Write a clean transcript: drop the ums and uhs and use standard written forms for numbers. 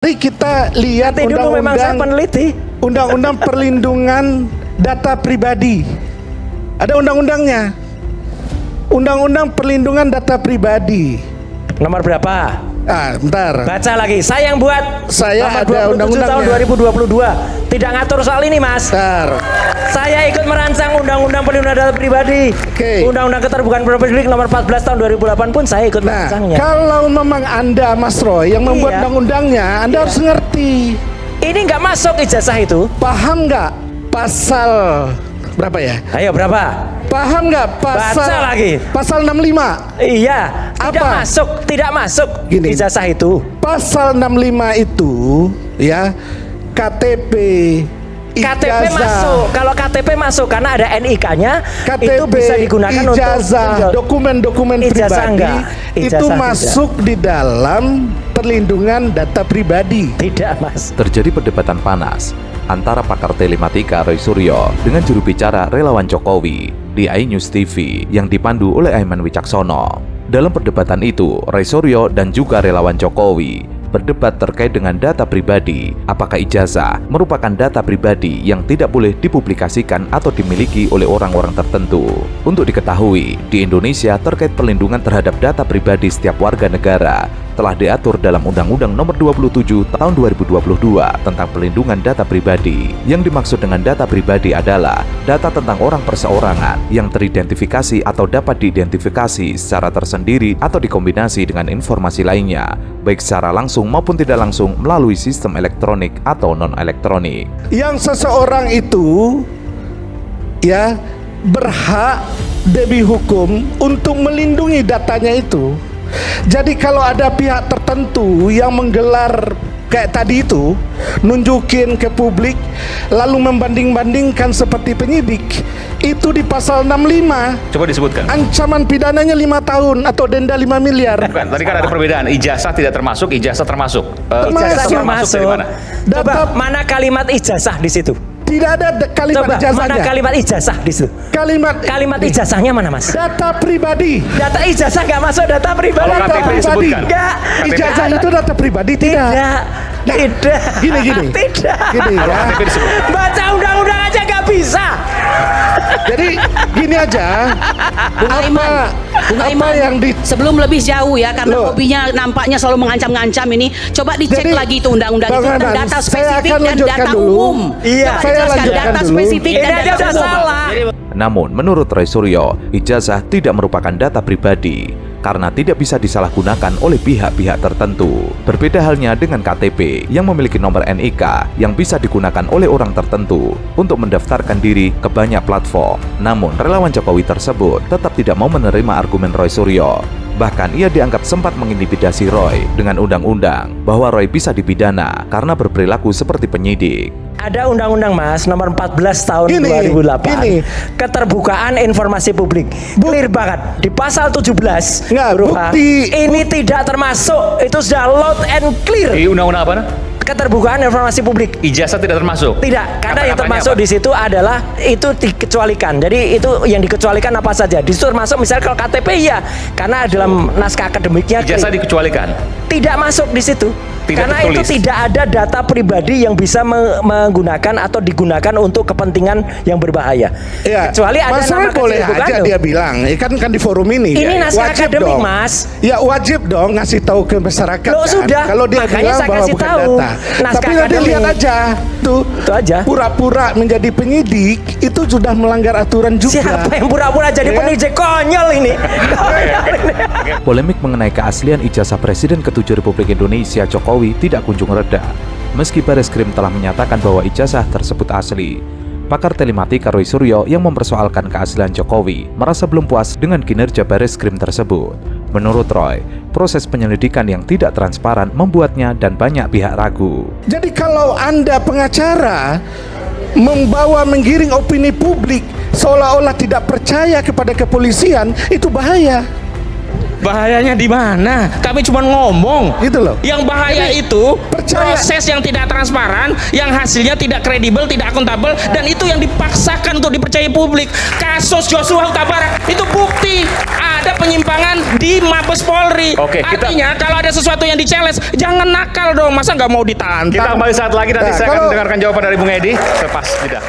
Mari kita lihat memang saya peneliti. Undang-Undang Perlindungan Data Pribadi. Ada undang-undangnya. Undang-Undang Perlindungan Data Pribadi. Nomor berapa? Bentar. Baca lagi. Saya yang buat. Saya nomor ada 27 undang-undangnya. tahun 2022. Tidak ngatur soal ini, Mas. Bentar. Saya ikut merancang Undang-Undang Perlindungan Data Pribadi. Oke. Undang-Undang Keterbukaan Publik nomor 14 tahun 2008 pun saya ikut Nah, merancangnya. kalau memang Anda, Mas Roy, yang membuat Iya. undang-undangnya, Anda harus ngerti. Ini nggak masuk ijazah itu. Paham nggak pasal berapa ya? Ayo berapa? Paham nggak pasal? Baca lagi. Pasal 65. Iya. Tidak Apa? masuk. Tidak masuk. Gini. Ijazah itu. Pasal 65 itu ya KTP, KTP ijazah, masuk. Kalau KTP masuk karena ada NIK-nya, KTP, itu bisa digunakan ijazah, untuk dokumen-dokumen Ijazah pribadi enggak. itu Ijazah masuk di dalam perlindungan data pribadi. Tidak, Mas. Terjadi perdebatan panas antara pakar telematika Roy Suryo dengan juru bicara relawan Jokowi di iNews TV yang dipandu oleh Aiman Wicaksono. Dalam perdebatan itu, Roy Suryo dan juga relawan Jokowi berdebat terkait dengan data pribadi. Apakah ijazah merupakan data pribadi yang tidak boleh dipublikasikan atau dimiliki oleh orang-orang tertentu? Untuk diketahui, di Indonesia terkait perlindungan terhadap data pribadi setiap warga negara telah diatur dalam Undang-Undang Nomor 27 Tahun 2022 tentang Perlindungan Data Pribadi. Yang dimaksud dengan data pribadi adalah data tentang orang perseorangan yang teridentifikasi atau dapat diidentifikasi secara tersendiri atau dikombinasi dengan informasi lainnya, baik secara langsung maupun tidak langsung melalui sistem elektronik atau non-elektronik. Yang seseorang itu ya berhak demi hukum untuk melindungi datanya itu. Jadi kalau ada pihak tertentu yang menggelar kayak tadi itu, nunjukin ke publik lalu membanding-bandingkan seperti penyidik, itu di pasal 65 Coba disebutkan. ancaman pidananya 5 tahun atau denda 5 miliar. Bukan, tadi kan ada perbedaan. Ijazah tidak termasuk, ijazah termasuk. Ijazah Termasuk. dari mana? Coba Data- mana kalimat ijazah di situ? Tidak ada kalimat Coba mana ijazahnya. kalimat ijazah di situ? Kalimat Ijazahnya mana, Mas? data pribadi. Data ijazah nggak masuk data pribadi. Kalau Data KTP pribadi. disebutkan. Enggak. Ijazah itu data pribadi tidak. Tidak. Nah, Tidak. gini. Tidak. Gini Kalau ya. KTP disebut. Baca undang-undang aja nggak bisa. Jadi gini aja. Apa Aiman, yang di sebelum lebih jauh ya, karena Loh. hobinya nampaknya selalu mengancam-ngancam ini, coba dicek Jadi, lagi itu undang-undang Bang itu tentang Aiman, data saya spesifik akan dan lanjutkan data dulu. umum. Iya. Coba Saya jelaskan lanjutkan data dulu. spesifik Ini dan aja data udah umum. salah. Namun, menurut Roy Suryo, ijazah tidak merupakan data pribadi karena tidak bisa disalahgunakan oleh pihak-pihak tertentu. Berbeda halnya dengan KTP yang memiliki nomor NIK yang bisa digunakan oleh orang tertentu untuk mendaftarkan diri ke banyak platform. Namun, relawan Jokowi tersebut tetap tidak mau menerima argumen Roy Suryo. Bahkan ia dianggap sempat mengintimidasi Roy dengan undang-undang bahwa Roy bisa dipidana karena berperilaku seperti penyidik. Ada undang-undang, Mas, nomor 14 tahun Gini, 2008. gini. Keterbukaan informasi publik. Clear banget. Di pasal 17 Nggak, huruf H, bukti- ini tidak termasuk. Itu sudah loud and clear. Di undang-undang apa? Keterbukaan informasi publik. Ijazah tidak termasuk. Tidak, karena yang Kata-katanya termasuk apa? di situ adalah itu dikecualikan. Jadi itu yang dikecualikan apa saja. Di situ termasuk misalnya kalau KTP ya, karena dalam naskah akademiknya Ijazah dikecualikan. tidak masuk di situ. Tidak Karena tertulis. itu tidak ada data pribadi yang bisa menggunakan atau digunakan untuk kepentingan yang berbahaya. Ya, Kecuali ada Mas nama Roy boleh kecil, aja bukan? dia bilang, kan di forum ini. Ini ya, naskah wajib akademik, dong. Mas. Ya wajib dong ngasih tahu ke masyarakat. Loh, kan? sudah. Kalau dia Makanya bilang saya bahwa kasih bukan tahu. data. Naskah Tapi nanti akademik. lihat aja tuh. Itu aja. Pura-pura menjadi penyidik itu sudah melanggar aturan juga. Siapa yang pura-pura jadi Ya. penyidik konyol ini? Konyol ini. Polemik mengenai keaslian ijazah Presiden ke-7 Republik Indonesia Jokowi tidak kunjung reda. Meski Bareskrim telah menyatakan bahwa ijazah tersebut asli, pakar telematika Roy Suryo yang mempersoalkan keaslian Jokowi merasa belum puas dengan kinerja Bareskrim tersebut. Menurut Roy, proses penyelidikan yang tidak transparan membuatnya dan banyak pihak ragu. Jadi kalau Anda pengacara menggiring opini publik seolah-olah tidak percaya kepada kepolisian, itu bahaya. Bahayanya di mana? Kami cuma ngomong. Gitu loh. Yang bahaya itu percaya. proses yang tidak transparan, yang hasilnya tidak kredibel, tidak akuntabel, dan itu yang dipaksakan untuk dipercayai publik. Kasus Joshua Huta Barat itu bukti ada penyimpangan di Mabes Polri. Oke, Artinya kalau ada sesuatu yang di-challenge, jangan nakal dong. Masa nggak mau ditantang? Kita kembali saat lagi, nanti Nah, saya akan kalau- dengarkan jawaban dari Bung Edi. Lepas jeda.